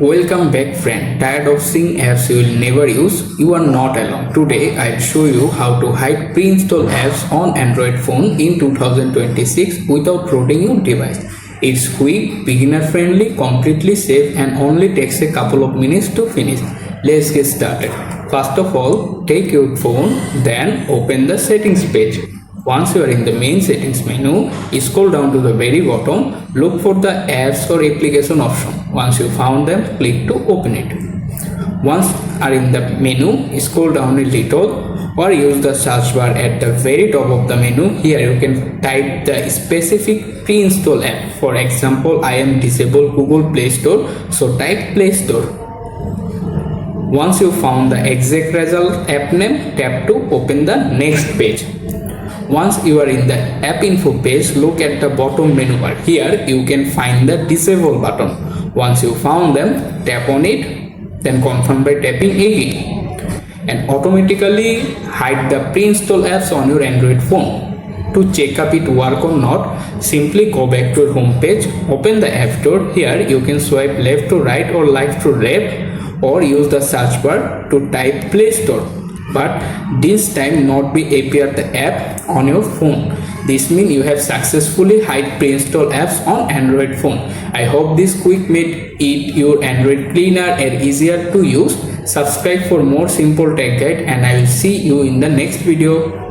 Welcome back friend. Tired of seeing apps you will never use? You are not alone. Today I'll show you how to hide pre-installed apps on Android phone in 2026 without rooting your device. It's quick, beginner friendly, completely safe and only takes a couple of minutes to finish. Let's get started. First of all, take your phone, then open the settings page. Once you are in the main settings menu, scroll down to the very bottom, look for the apps or application option. Once you found them, click to open it. Once are in the menu, scroll down a little or use the search bar at the very top of the menu. Here you can type the specific pre-install app. For example, I am disabled Google Play Store, so type Play Store. Once you found the exact result app name, tap to open the next page. Once you are in the app info page, look at the bottom menu bar. Here you can find the disable button. Once you found them, tap on it, then confirm by tapping again, and automatically hide the pre-installed apps on your Android phone. To check up it work or not, simply go back to your home page, open the app store. Here you can swipe left to right or left to left, or use the search bar to type Play Store. But this time not be appear the app on your phone. This means you have successfully hide pre-installed apps on Android phone. I hope this quick made it your Android cleaner and easier to use. Subscribe for more simple tech guide and I will see you in the next video.